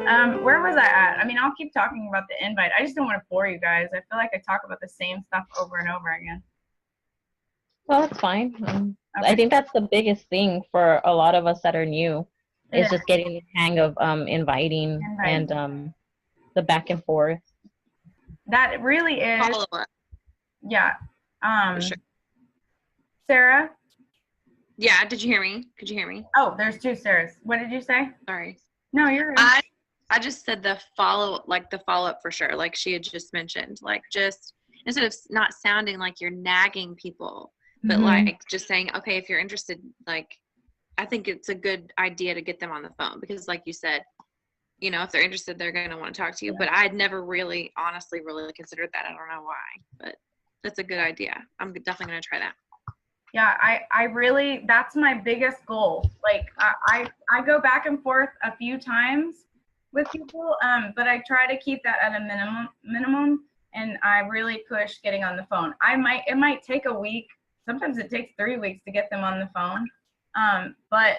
Where was I at? I mean, I'll keep talking about the invite. I just don't want to bore you guys. I feel like I talk about the same stuff over and over again. Well, that's fine. I Okay. think that's the biggest thing for a lot of us that are new It is is. just getting the hang of inviting Invite. and the back and forth. That really is. Follow up. Yeah. For sure. Sarah? Yeah, did you hear me? Could you hear me? Oh, there's two Sarahs. What did you say? Sorry. No, you're right. I just said the follow up for sure, like she had just mentioned. Like, just instead of not sounding like you're nagging people, but like just saying, okay, if you're interested, like, I think it's a good idea to get them on the phone, because like you said, you know, if they're interested, they're going to want to talk to you. But I'd never really, honestly, really considered that. I don't know why, but that's a good idea. I'm definitely going to try that. Yeah, I really, that's my biggest goal. Like, I go back and forth a few times with people, but I try to keep that at a minimum, and I really push getting on the phone. It might take a week. Sometimes it takes 3 weeks to get them on the phone, but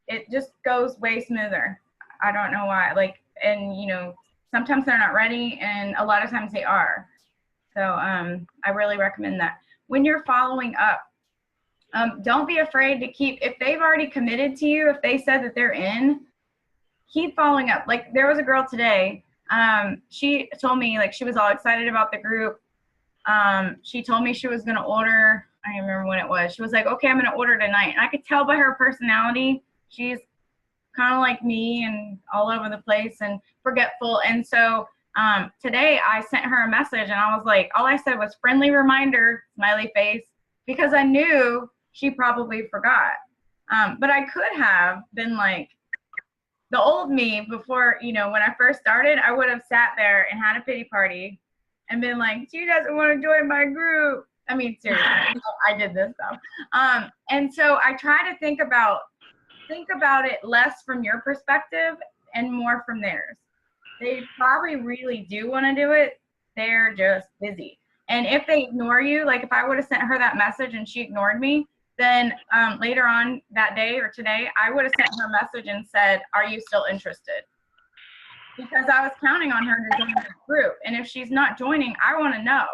it just goes way smoother. I don't know why. Like, and you know, sometimes they're not ready, and a lot of times they are. So I really recommend that. When you're following up, don't be afraid to keep, if they've already committed to you, if they said that they're in, keep following up. Like, there was a girl today, she told me, like, she was all excited about the group. She told me she was going to order, I don't remember when it was. She was like, okay, I'm going to order tonight. And I could tell by her personality, she's kind of like me and all over the place and forgetful. And so today I sent her a message, and I was like, all I said was friendly reminder, smiley face, because I knew she probably forgot. But I could have been like, the old me before, you know, when I first started, I would have sat there and had a pity party and been like, she doesn't want to join my group. I mean, seriously, I did this stuff. And so I try to think about it less from your perspective and more from theirs. They probably really do want to do it. They're just busy. And if they ignore you, like if I would have sent her that message and she ignored me, then later on that day or today, I would have sent her a message and said, are you still interested? Because I was counting on her to join the group. And if she's not joining, I want to know.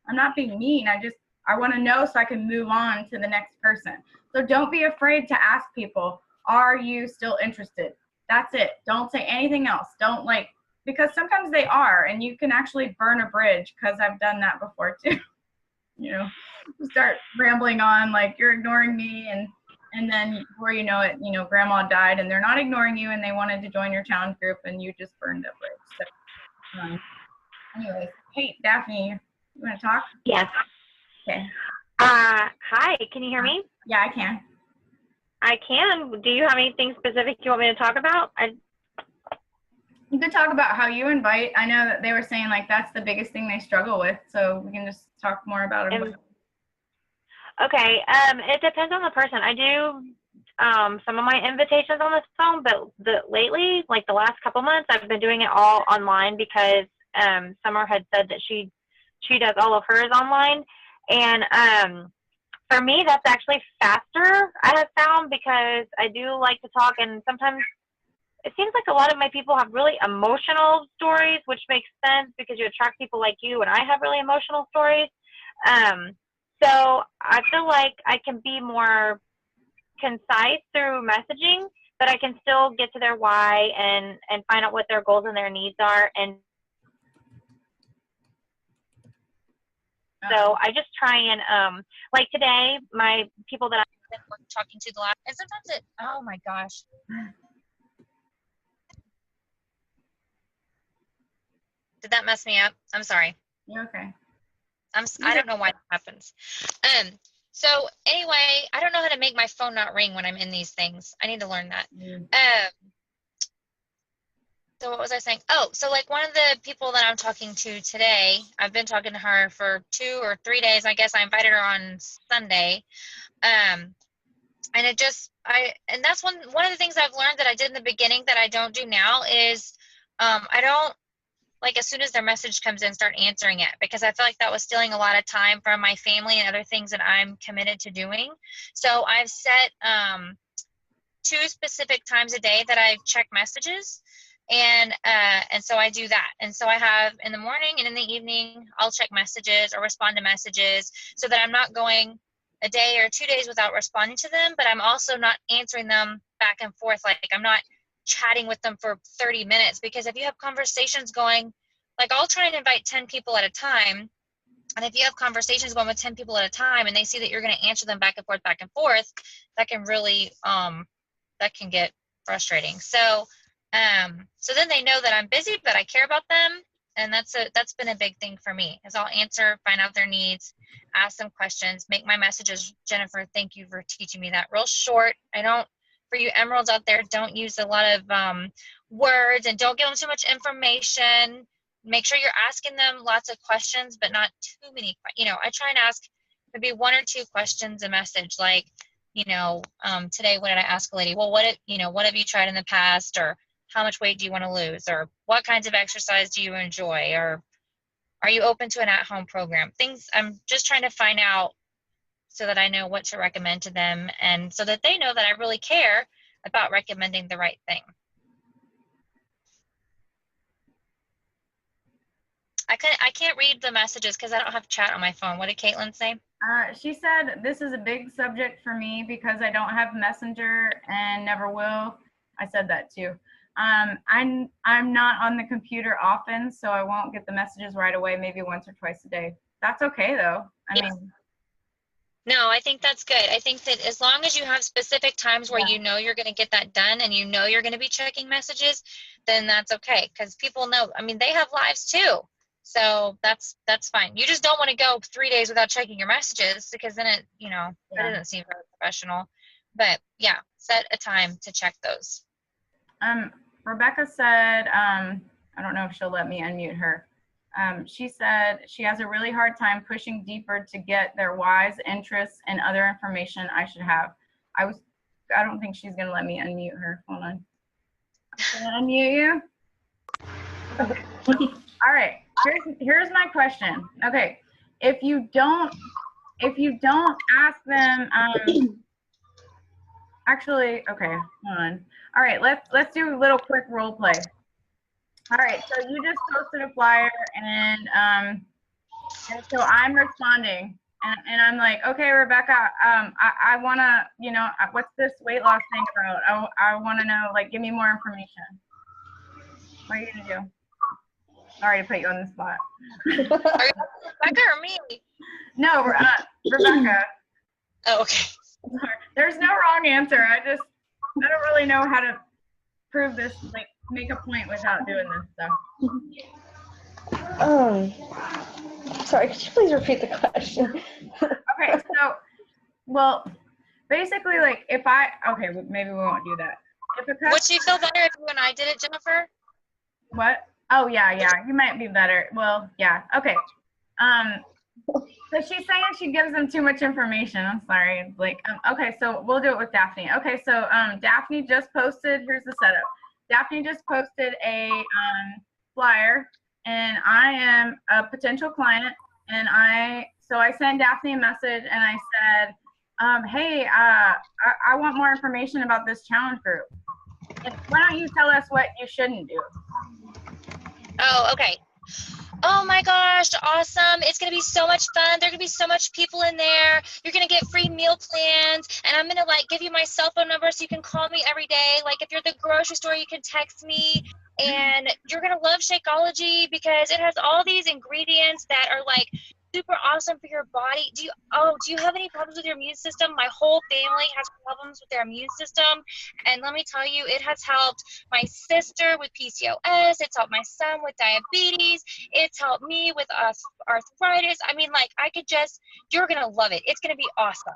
I'm not being mean. I want to know so I can move on to the next person. So don't be afraid to ask people, are you still interested? That's it. Don't say anything else. Don't because sometimes they are, and you can actually burn a bridge, because I've done that before too. You know, start rambling on like you're ignoring me, and then before you know it, you know, grandma died and they're not ignoring you and they wanted to join your challenge group and you just burned a bridge. So anyways, hey Daphne, you want to talk? Yes. Okay. Hi, can you hear me? Yeah, I can. I can. Do you have anything specific you want me to talk about? You could talk about how you invite. I know that they were saying like that's the biggest thing they struggle with, so we can just talk more about it. Okay, it depends on the person. I do some of my invitations on the phone, but lately, like the last couple months, I've been doing it all online because Summer had said that she does all of hers online, and for me, that's actually faster, I have found, because I do like to talk, and sometimes it seems like a lot of my people have really emotional stories, which makes sense because you attract people like you, and I have really emotional stories. So I feel like I can be more concise through messaging, but I can still get to their why and find out what their goals and their needs are. And so I just try and, like today, my people that I've been talking to the last, and sometimes oh my gosh. Did that mess me up? I'm sorry. You're okay. I don't know why that happens. So anyway, I don't know how to make my phone not ring when I'm in these things. I need to learn that. So what was I saying? Oh, so like one of the people that I'm talking to today, I've been talking to her for 2 or 3 days. I guess I invited her on Sunday. And that's one of the things I've learned that I did in the beginning that I don't do now is, I don't, like as soon as their message comes in, start answering it, because I feel like that was stealing a lot of time from my family and other things that I'm committed to doing. So I've set 2 specific times a day that I check messages. And so I do that. And so I have in the morning and in the evening, I'll check messages or respond to messages so that I'm not going a day or 2 days without responding to them, but I'm also not answering them back and forth. Like I'm not chatting with them for 30 minutes, because if you have conversations going, like I'll try and invite 10 people at a time. And if you have conversations going with 10 people at a time and they see that you're going to answer them back and forth, that can really, that can get frustrating. So then they know that I'm busy, but I care about them. And that's been a big thing for me, is I'll answer, find out their needs, ask them questions, make my messages. Jennifer, thank you for teaching me that. Real short. For you emeralds out there, don't use a lot of words, and don't give them too much information. Make sure you're asking them lots of questions, but not too many. I try and ask maybe 1 or 2 questions a message, like, today, what did I ask a lady? Well, what have you tried in the past? Or how much weight do you want to lose? Or what kinds of exercise do you enjoy? Or are you open to an at-home program? Things I'm just trying to find out so that I know what to recommend to them, and so that they know that I really care about recommending the right thing. I can't read the messages because I don't have chat on my phone. What did Caitlin say? She said, this is a big subject for me because I don't have Messenger and never will. I said that too. I'm not on the computer often, so I won't get the messages right away, maybe once or twice a day. That's okay though. I mean, no, I think that's good. I think that as long as you have specific times where you know you're going to get that done, and you know you're going to be checking messages, then that's okay, because people know, I mean, they have lives too. So that's fine. You just don't want to go 3 days without checking your messages, because then it doesn't seem very professional. But yeah, set a time to check those. Rebecca said, I don't know if she'll let me unmute her. She said she has a really hard time pushing deeper to get their whys, interests, and other information I should have. I don't think she's gonna let me unmute her. Hold on. Can I unmute you? Okay. All right. Here's my question. Okay. If you don't ask them, actually, okay, hold on. All right, let's do a little quick role play. All right, so you just posted a flyer, and so I'm responding, and I'm like, okay, Rebecca, I wanna, what's this weight loss thing about? I wanna know, like, give me more information. What are you gonna do? Sorry to put you on the spot. Are you Rebecca or me? No, Rebecca. Oh, okay. There's no wrong answer. I don't really know how to prove this, like make a point without doing this stuff. Sorry, could you please repeat the question? Okay, so, well, basically, like, maybe we won't do that. Would she feel better if you and I did it, Jennifer? What? Oh, yeah, you might be better. Well, yeah, okay. So she's saying she gives them too much information. I'm sorry. Like, okay, so we'll do it with Daphne. Okay, so Daphne just posted, here's the setup. Daphne just posted a flyer, and I am a potential client, and so I sent Daphne a message, and I said, hey, I want more information about this challenge group. And why don't you tell us what you shouldn't do? Oh, okay. Oh my gosh, awesome. It's going to be so much fun. There are going to be so much people in there. You're going to get free meal plans, and I'm going to give you my cell phone number so you can call me every day. Like, if you're at the grocery store, you can text me, and you're going to love Shakeology because it has all these ingredients that are super awesome for your body. Do you have any problems with your immune system? My whole family has problems with their immune system, and let me tell you, it has helped my sister with PCOS. It's helped my son with diabetes. It's helped me with arthritis. I mean, you're gonna love it. It's gonna be awesome.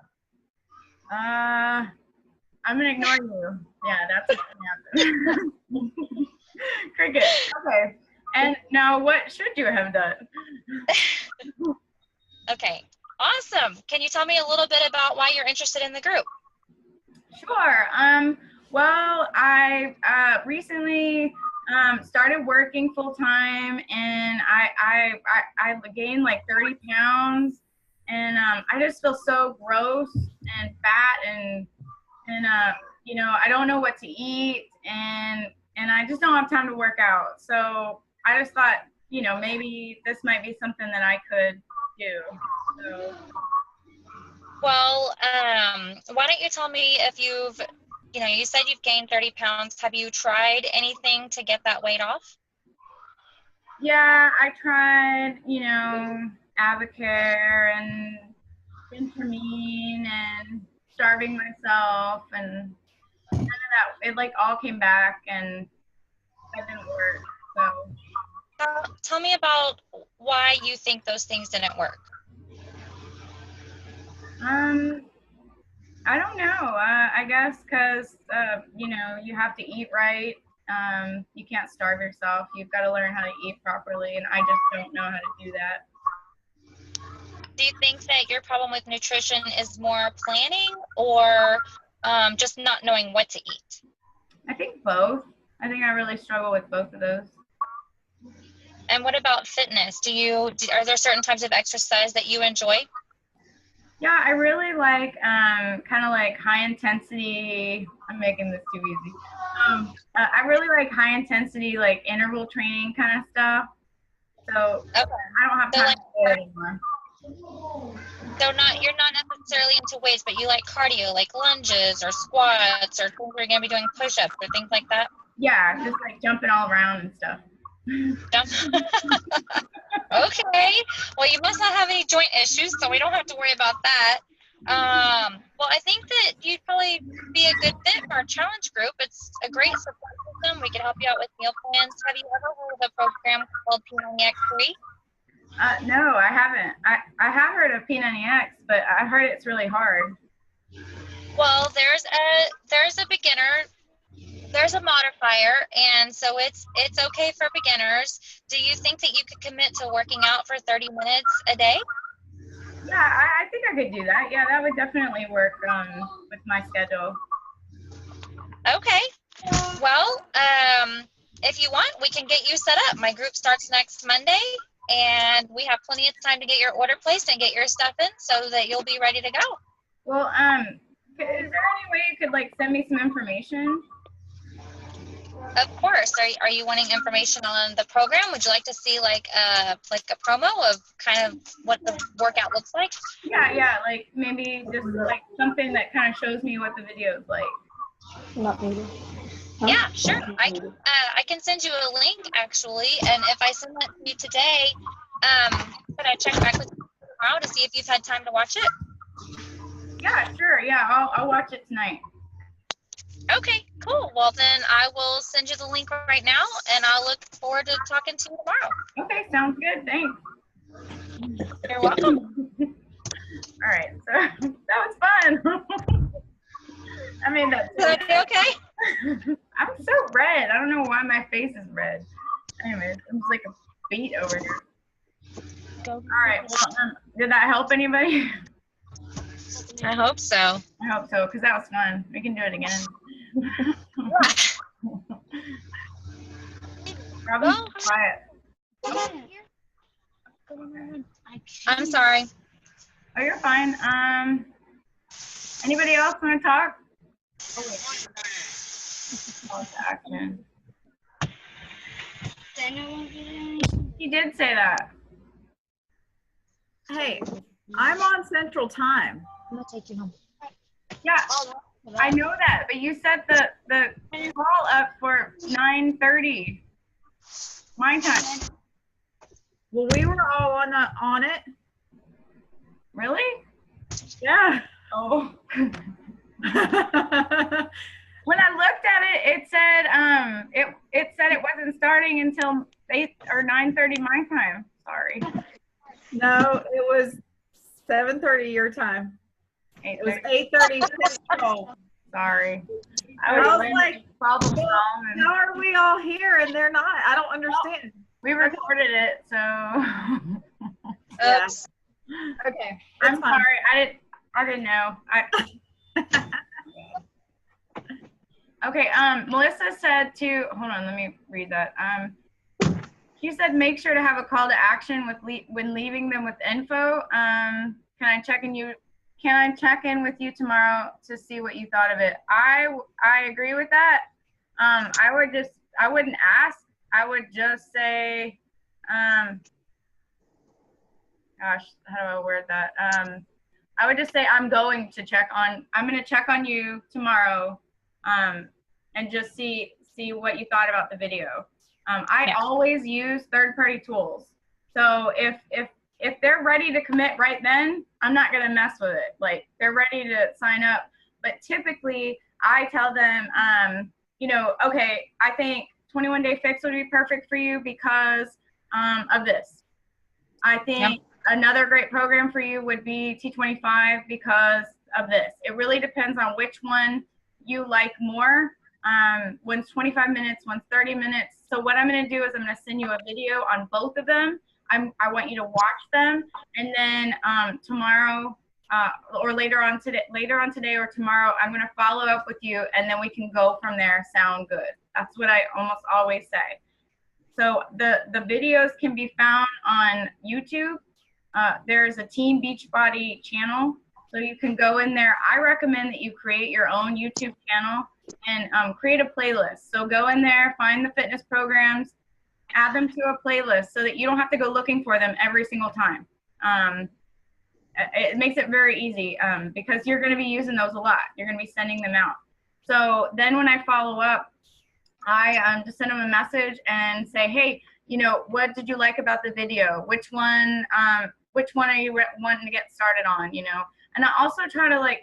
I'm gonna ignore you. Yeah, that's what's gonna happen. Cricket. Okay. And now, what should you have done? Okay, awesome. Can you tell me a little bit about why you're interested in the group? Sure. Well, I recently started working full time, and I gained 30 pounds, and I just feel so gross and fat, and I don't know what to eat, and and I just don't have time to work out. So I just thought, maybe this might be something that I could do. So, Well, why don't you tell me if you said you've gained 30 pounds. Have you tried anything to get that weight off? yeah, I tried, Avocare and Phentermine and starving myself, and none of that, it like all came back and that didn't work. So Tell me about why you think those things didn't work. I don't know. I guess because you have to eat right. You can't starve yourself. You've got to learn how to eat properly, and I just don't know how to do that. Do you think that your problem with nutrition is more planning or just not knowing what to eat? I think both. I think I really struggle with both of those. And what about fitness? Are there certain types of exercise that you enjoy? Yeah, I really like kind of like high intensity. I'm making this too easy. I really like high intensity, like interval training kind of stuff. So Okay. I don't have time to do it anymore. So you're not necessarily into weights, but you like cardio, like lunges or squats or things where you're gonna be doing push-ups or things like that. Yeah, just like jumping all around and stuff. Okay. Well, you must not have any joint issues, so we don't have to worry about that. Well, I think that you'd probably be a good fit for our challenge group. It's a great support system. We can help you out with meal plans. Have you ever heard of a program called P90X3? No, I haven't. I have heard of P90X, but I heard it's really hard. Well, there's a beginner. There's a modifier, and so it's okay for beginners. Do you think that you could commit to working out for 30 minutes a day? Yeah, I think I could do that. Yeah, that would definitely work with my schedule. Okay. Well, if you want, we can get you set up. My group starts next Monday, and we have plenty of time to get your order placed and get your stuff in so that you'll be ready to go. Well, is there any way you could like send me some information? Of course. Are you wanting information on the program? Would you like to see like a promo of kind of what the workout looks like? Yeah, like maybe just like something that kind of shows me what the video is like. Not needed. Huh? Yeah, sure. I can send you a link actually, and if I send that to you today, could I check back with you tomorrow to see if you've had time to watch it? Yeah, sure. Yeah, I'll watch it tonight. Okay, cool. Well, then I will send you the link right now, and I'll look forward to talking to you tomorrow. Okay, sounds good. Thanks. You're welcome. All right, so that was fun. I mean, that's Okay. I'm so red. I don't know why my face is red. Anyways, I'm just like a beet over here. All right. Well, did that help anybody? I hope so. I hope so, because that was fun. We can do it again. Robin's quiet. I'm sorry. Oh, you're fine. Anybody else want to talk? Call to action. He did say that. Hey, I'm on Central Time. I'm gonna take you home. Yeah, I know that, but you set the call up for 9:30 my time. Well, we were all on it. Really? Yeah. Oh. When I looked at it, it said it said it wasn't starting until 8 or 9:30 my time. Sorry. No, it was 7:30 your time. It was 8:30 Central. Sorry. I was like, problem well, solved. how are we all here and they're not? I don't understand. We recorded it, so. Yeah. Oops. Okay. I'm that's fine. sorry. I didn't know. Okay. Melissa said to hold on. Let me read that. She said make sure to have a call to action when leaving them with info. Can I check in with you tomorrow to see what you thought of it? I agree with that. I would just wouldn't ask. I would just say, gosh, how do I word that? I would just say I'm going to check on you tomorrow, and just see what you thought about the video. I always use third-party tools. So if they're ready to commit right then, I'm not gonna mess with it. Like, they're ready to sign up. But typically I tell them, okay, I think 21 Day Fix would be perfect for you because of this. I think another great program for you would be T25 because of this. It really depends on which one you like more. One's 25 minutes, one's 30 minutes. So what I'm going to do is I'm going to send you a video on both of them. I want you to watch them, and then tomorrow or later on today or tomorrow, I'm going to follow up with you, and then we can go from there. Sound good? That's what I almost always say. So the videos can be found on YouTube. There's a Team Beachbody channel, so you can go in there. I recommend that you create your own YouTube channel and create a playlist. So go in there, find the fitness programs, add them to a playlist so that you don't have to go looking for them every single time. It makes it very easy because you're going to be using those a lot. You're going to be sending them out. So then when I follow up, I just send them a message and say, hey, what did you like about the video? Which one are you wanting to get started on? And I also try to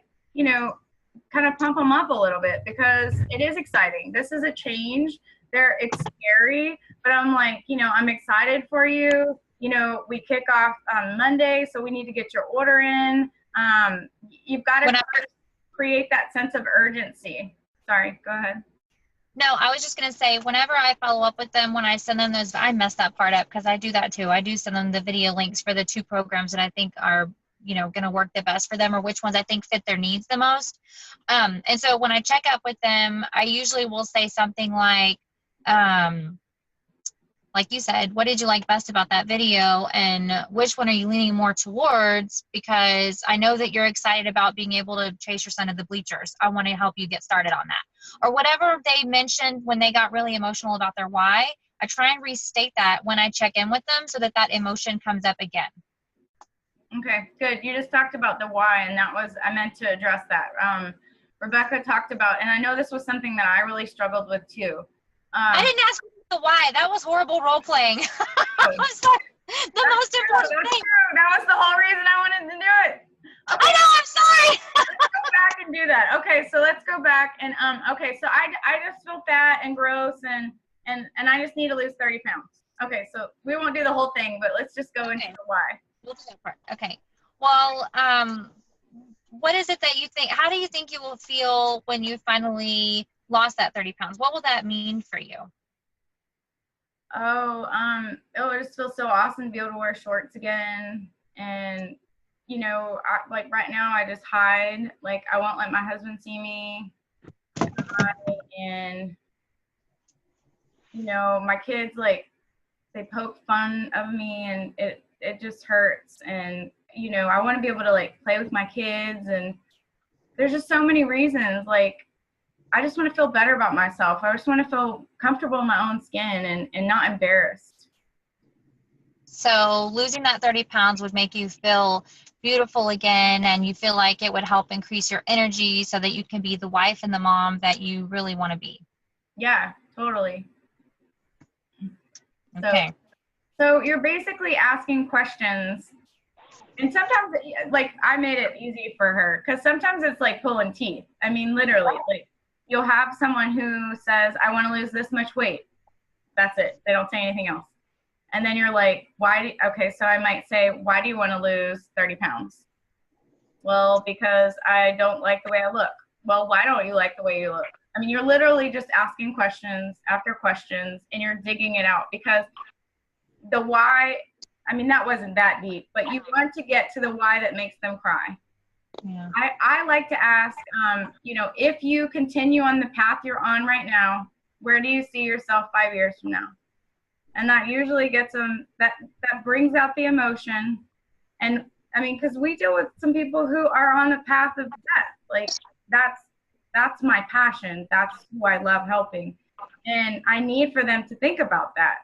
kind of pump them up a little bit because it is exciting. This is a change. It's scary, but I'm like, I'm excited for you. We kick off on Monday, so we need to get your order in. You've got to create that sense of urgency. Sorry, go ahead. No, I was just going to say, whenever I follow up with them, when I send them those, I mess that part up because I do that too. I do send them the video links for the 2 programs that I think are, going to work the best for them, or which ones I think fit their needs the most. And so when I check up with them, I usually will say something like you said, what did you like best about that video, and which one are you leaning more towards? Because I know that you're excited about being able to chase your son to the bleachers. I want to help you get started on that. Or whatever they mentioned when they got really emotional about their why, I try and restate that when I check in with them so that emotion comes up again. Okay, good. You just talked about the why, and I meant to address that. Rebecca talked about, and I know this was something that I really struggled with too. I didn't ask the why. That was horrible role playing. I'm sorry. The most important thing. True. That was the whole reason I wanted to do it. Okay. I know. I'm sorry. Let's go back and do that. Okay, so let's go back and okay, so I just feel fat and gross and I just need to lose 30 pounds. Okay, so we won't do the whole thing, but let's just go into the why. We'll do that part. Okay. Well, what is it that you think? How do you think you will feel when you finally lost that 30 pounds? What will that mean for you? It just feels so awesome to be able to wear shorts again. And, like right now I just hide, like I won't let my husband see me. And, my kids, like, they poke fun of me and it just hurts. And, I want to be able to like play with my kids, and there's just so many reasons. Like, I just want to feel better about myself. I just want to feel comfortable in my own skin and not embarrassed. So losing that 30 pounds would make you feel beautiful again, and you feel like it would help increase your energy so that you can be the wife and the mom that you really want to be. Yeah, totally. Okay. So you're basically asking questions. And sometimes, like, I made it easy for her because sometimes it's like pulling teeth. I mean, literally, like, you'll have someone who says, I want to lose this much weight. That's it. They don't say anything else. And then you're like, so I might say, why do you want to lose 30 pounds? Well, because I don't like the way I look. Well, why don't you like the way you look? I mean, you're literally just asking questions after questions, and you're digging it out because the why, I mean, that wasn't that deep, but you want to get to the why that makes them cry. Yeah. I like to ask, if you continue on the path you're on right now, where do you see yourself 5 years from now? And that usually gets them, that brings out the emotion. And I mean, because we deal with some people who are on a path of death. Like, that's my passion. That's who I love helping. And I need for them to think about that.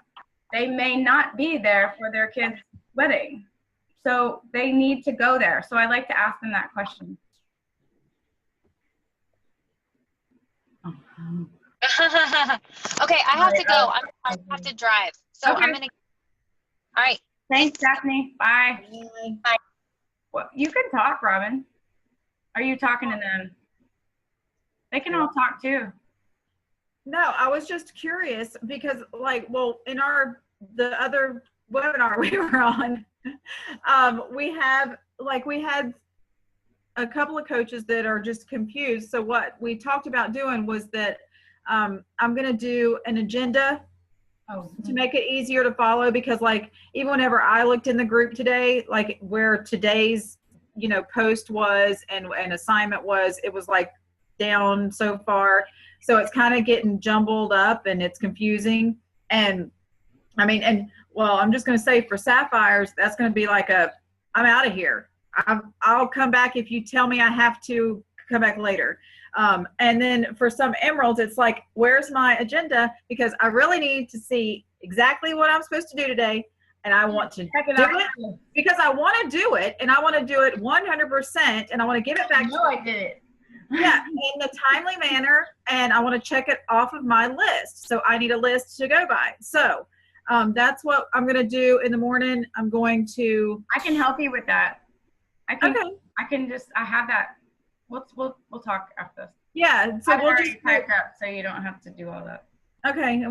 They may not be there for their kid's wedding. So they need to go there. So I like to ask them that question. Okay, I have to go. I have to drive. So Okay. I'm going to. All right. Thanks, Daphne. Bye. Bye. Well, you can talk, Robin. Are you talking to them? They can all talk too. No, I was just curious because like, well, in the other webinar we were on, we had a couple of coaches that are just confused. So what we talked about doing was that I'm going to do an agenda to make it easier to follow, because like even whenever I looked in the group today, like where today's, post was and assignment was, it was like down so far. So it's kind of getting jumbled up and it's confusing. And I mean, I'm just going to say for Sapphires, that's going to be like I'm out of here. I'll come back if you tell me I have to come back later. And then for some Emeralds, it's like, where's my agenda? Because I really need to see exactly what I'm supposed to do today. And I want to do it because I want to do it, and I want to do it 100%, and I want to give it back. I did it. Yeah, in a timely manner, and I want to check it off of my list. So I need a list to go by. So that's what I'm going to do in the morning. I'm going to. I can help you with that. I have that. We'll talk after this. Yeah, so we'll just type up so you don't have to do all that. Okay, and I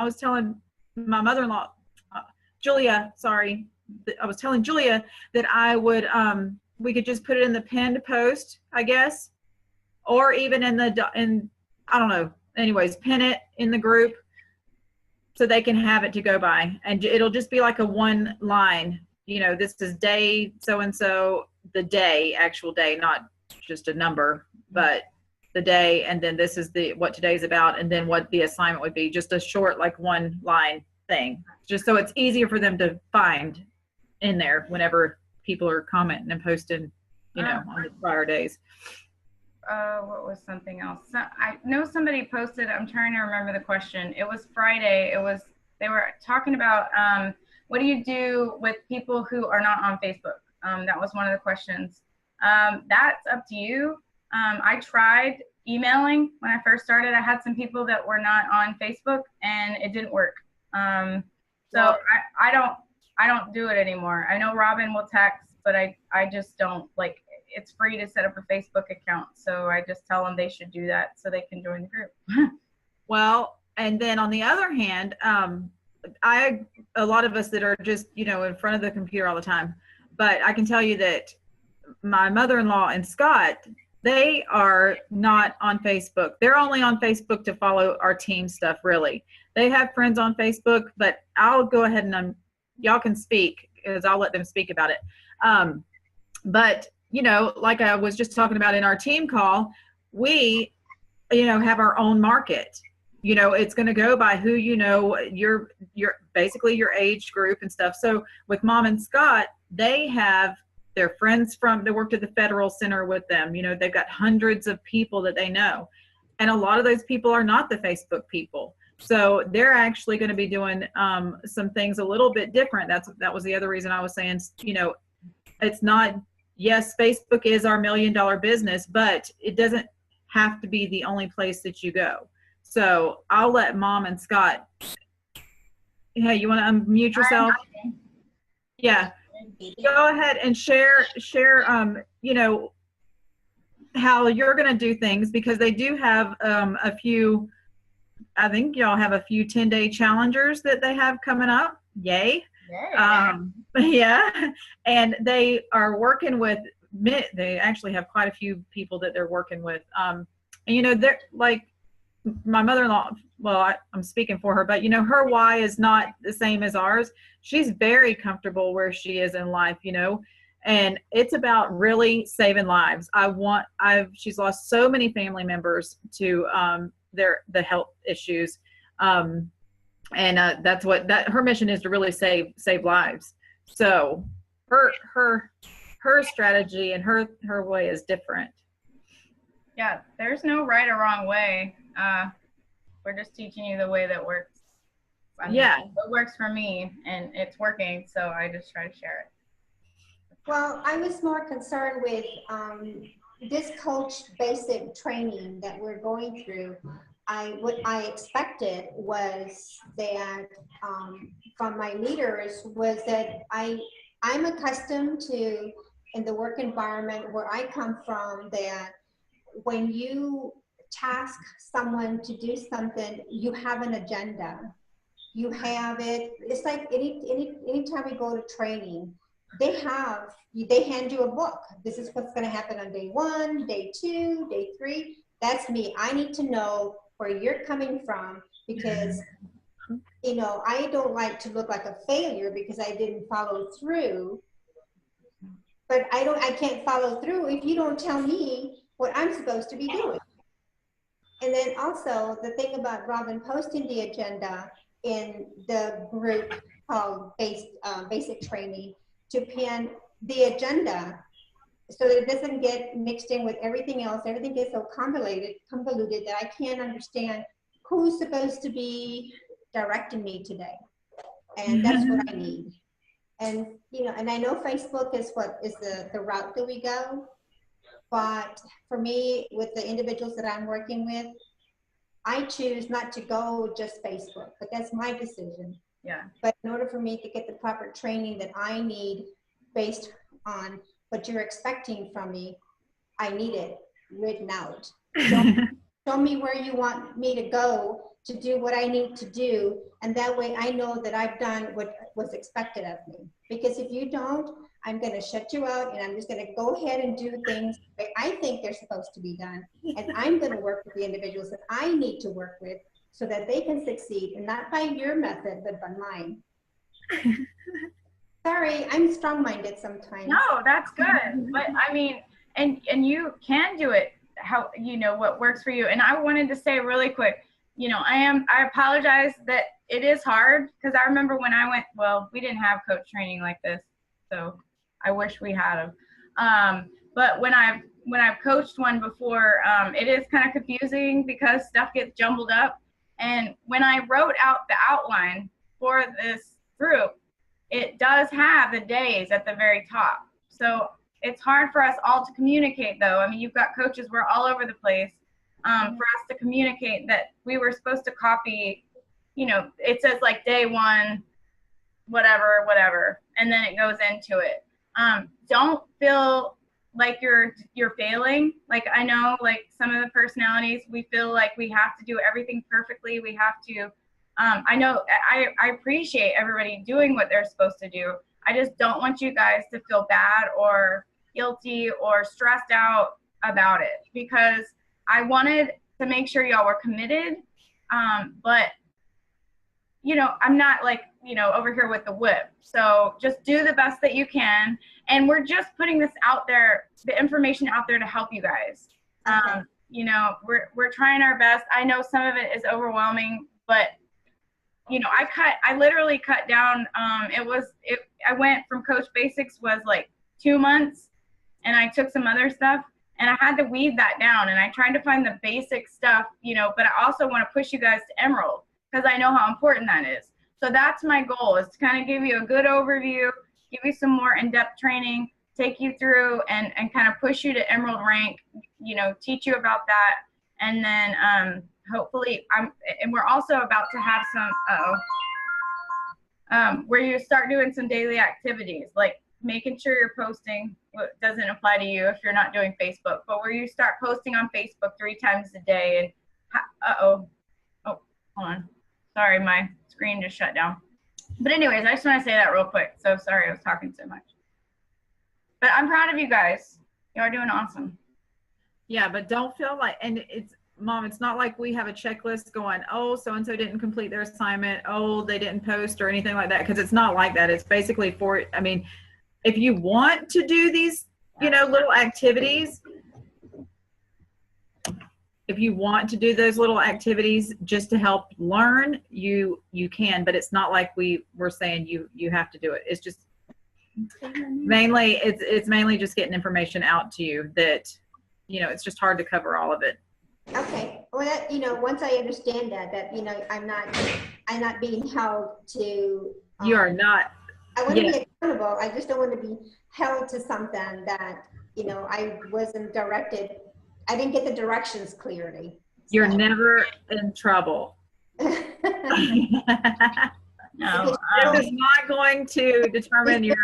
was telling my mother-in-law, Julia, sorry, I was telling Julia that I would, we could just put it in the pinned post, I guess, or even I don't know, anyways, pin it in the group so they can have it to go by. And it'll just be like a one line, this is day so-and-so, the day, actual day, not just a number, but the day, and then this is what today's about, and then what the assignment would be, just a short, like one line thing, just so it's easier for them to find in there whenever people are commenting and posting, on the prior days. What was something else? I know somebody posted, I'm trying to remember the question. It was Friday. They were talking about, what do you do with people who are not on Facebook? That was one of the questions. That's up to you. I tried emailing when I first started. I had some people that were not on Facebook and it didn't work. I don't do it anymore. I know Robin will text, but I just don't, like, it's free to set up a Facebook account. So I just tell them they should do that so they can join the group. Well, and then on the other hand, a lot of us that are just, in front of the computer all the time, but I can tell you that my mother-in-law and Scott, they are not on Facebook. They're only on Facebook to follow our team stuff, really. They have friends on Facebook, but I'll go ahead and y'all can speak, because I'll let them speak about it. But, like I was just talking about in our team call, we, have our own market. It's going to go by who, your basically your age group and stuff. So with Mom and Scott, they have their friends they worked at the Federal Center with them. They've got hundreds of people that they know. And a lot of those people are not the Facebook people. So they're actually going to be doing some things a little bit different. That was the other reason I was saying, it's not, yes, Facebook is our $1 million business, but it doesn't have to be the only place that you go. So I'll let Mom and Scott, hey, you want to unmute yourself? Yeah. Go ahead and share, how you're going to do things, because they do have a few, I think y'all have a few 10-day challengers that they have coming up. Yay. Yeah. And they are working with, they actually have quite a few people that they're working with. And, they're like, my mother-in-law, well, I'm speaking for her, but her why is not the same as ours. She's very comfortable where she is in life, and it's about really saving lives. She's lost so many family members to the health issues. And that's her mission is, to really save lives. So her strategy and her way is different. Yeah, there's no right or wrong way. We're just teaching you the way that works. I mean, Yeah. it works for me, and it's working, so I just try to share it. Well, I was more concerned with this coach basic training that we're going through. What I expected was that from my leaders was that I'm accustomed to, in the work environment where I come from, that when you task someone to do something, you have an agenda. You have it. It's like anytime we go to training, they hand you a book. This is what's going to happen on day 1, day 2, day 3. That's me. I need to know where you're coming from, because I don't like to look like a failure because I didn't follow through. But I can't follow through if you don't tell me what I'm supposed to be doing. And then also the thing about Robin posting the agenda in the group called basic training, to pin the agenda so that it doesn't get mixed in with everything else. Everything gets so convoluted that I can't understand who's supposed to be directing me today. And that's what I need. And, and I know Facebook is the route that we go. But for me, with the individuals that I'm working with, I choose not to go just Facebook, but that's my decision. Yeah. But in order for me to get the proper training that I need based on what you're expecting from me, I need it written out. Show me where you want me to go to do what I need to do. And that way I know that I've done what was expected of me. Because if you don't, I'm going to shut you out, and I'm just going to go ahead and do things that I think they're supposed to be done. And I'm going to work with the individuals that I need to work with so that they can succeed, and not by your method, but by mine. Sorry, I'm strong-minded sometimes. No, that's good. But I mean, and you can do it how, what works for you. And I wanted to say really quick, I apologize that it is hard, because I remember when I went, well, we didn't have coach training like this, so I wish we had them. But when I've coached one before, it is kind of confusing because stuff gets jumbled up. And when I wrote out the outline for this group, it does have the days at the very top. So it's hard for us all to communicate, though. I mean, you've got coaches, we're all over the place. For us to communicate that we were supposed to copy, it says like day 1, whatever, and then it goes into it. Don't feel like you're failing. Like, I know, like, some of the personalities, we feel like we have to do everything perfectly. We have to, I know I appreciate everybody doing what they're supposed to do. I just don't want you guys to feel bad or guilty or stressed out about it, because I wanted to make sure y'all were committed. But, I'm not like, over here with the whip. So just do the best that you can. And we're just putting this out there, the information out there to help you guys. Okay. We're trying our best. I know some of it is overwhelming, but I literally cut down. I went from Coach Basics was like 2 months, and I took some other stuff, and I had to weed that down, and I tried to find the basic stuff, but I also want to push you guys to Emerald, because I know how important that is. So that's my goal, is to kind of give you a good overview, give you some more in-depth training, take you through and kind of push you to Emerald rank, teach you about that. And then hopefully we're also about to have some, where you start doing some daily activities, like making sure you're posting. What doesn't apply to you if you're not doing Facebook, but where you start posting on Facebook 3 times a day. And hold on. Sorry, my screen just shut down. But anyways, I just want to say that real quick. So sorry I was talking so much. But I'm proud of you guys. You are doing awesome. Yeah, but don't feel like, and Mom, it's not like we have a checklist going, oh, so-and-so didn't complete their assignment, oh, they didn't post or anything like that, because it's not like that. It's basically if you want to do these, little activities, if you want to do those little activities just to help learn, you can, but it's not like we're saying you have to do it. It's just mainly, it's mainly just getting information out to you that, it's just hard to cover all of it. Okay. Well, that, once I understand that, I'm not being held to. You are not. I want to be accountable. I just don't want to be held to something that, I wasn't directed. I didn't get the directions clearly. You're never in trouble. No, It is not going to determine your.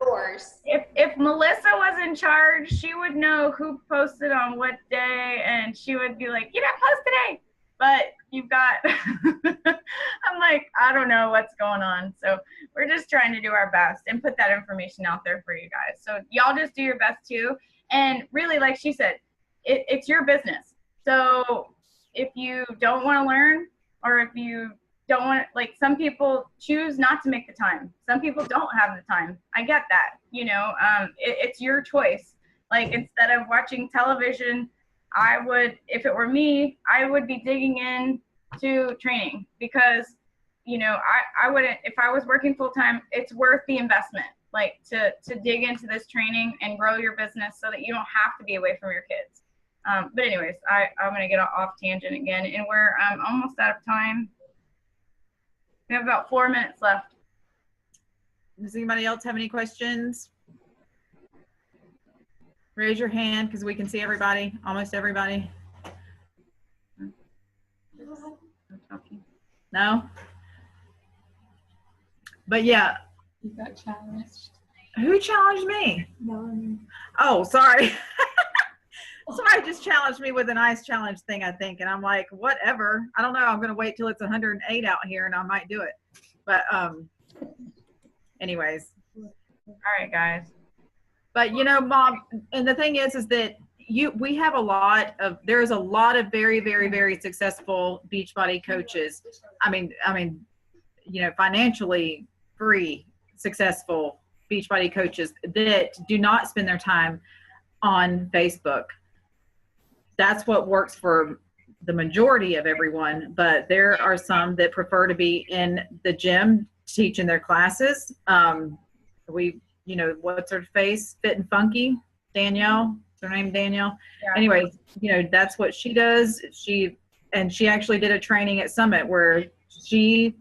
Course. If Melissa was in charge, she would know who posted on what day, and she would be like, "You didn't post today," but you've got. I'm like, I don't know what's going on, so we're just trying to do our best and put that information out there for you guys. So y'all just do your best too, and really, like she said, it's your business. So if you don't want to learn, or if you don't want, like, some people choose not to make the time. Some people don't have the time. I get that, it's your choice. Like, instead of watching television, I would, if it were me, I would be digging in to training, because, I wouldn't, if I was working full time, it's worth the investment, like to dig into this training and grow your business so that you don't have to be away from your kids. But anyways, I'm going to get off tangent again, and we're almost out of time. We have about 4 minutes left. Does anybody else have any questions? Raise your hand because we can see everybody, almost everybody. No? But yeah. You got challenged. Who challenged me? No. Oh, sorry. Somebody just challenged me with an ice challenge thing, I think. And I'm like, whatever. I don't know. I'm going to wait till it's 108 out here and I might do it. But anyways. All right, guys. But, Mom, and the thing is that we have there's a lot of very, very, very successful Beachbody coaches. I mean, financially free, successful Beachbody coaches that do not spend their time on Facebook. That's what works for the majority of everyone, but there are some that prefer to be in the gym teaching their classes. What's her face? Fit and Funky, Danielle. Is her name Danielle? Yeah. Anyways, that's what she does. She actually did a training at Summit where she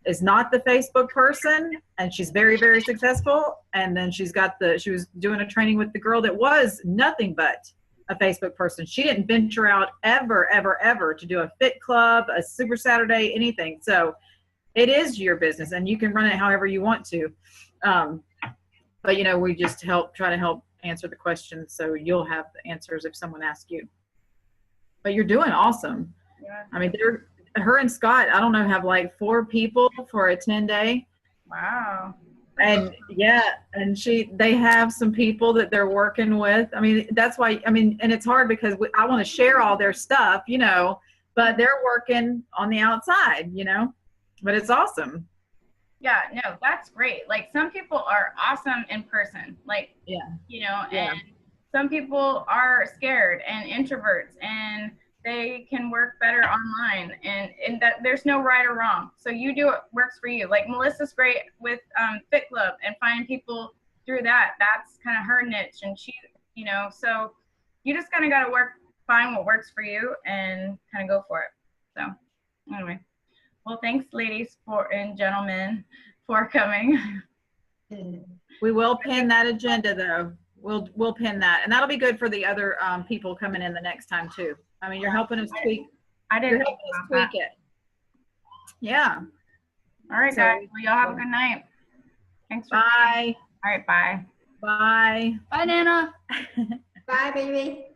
is not the Facebook person, and she's very, very successful. And then she was doing a training with the girl that was nothing but a Facebook person. She didn't venture out ever, ever, ever to do a fit club, a Super Saturday, anything. So it is your business, and you can run it however you want to. But we just try to help answer the questions, so you'll have the answers if someone asks you. But you're doing awesome. Yeah. I mean, her and Scott, I don't know, have like 4 people for a 10-day. Wow. And and they have some people that they're working with. I mean, that's why, and it's hard because I want to share all their stuff, but they're working on the outside, but it's awesome. Yeah, no, that's great. Like, some people are awesome in person, like, and some people are scared and introverts, and they can work better online, and that there's no right or wrong. So you do what works for you. Like, Melissa's great with Fit Club and finding people through that. That's kind of her niche, and she, so you just kind of got to find what works for you and kind of go for it. So anyway, well, thanks, ladies and gentlemen, for coming. We will pin that agenda, though. We'll pin that, and that'll be good for the other people coming in the next time too. I mean, you're helping us tweak. I didn't tweak it. Yeah. All right, guys. Well, y'all have a good night. Thanks for Bye. All right, bye. Bye. Bye, Nana. Bye, baby.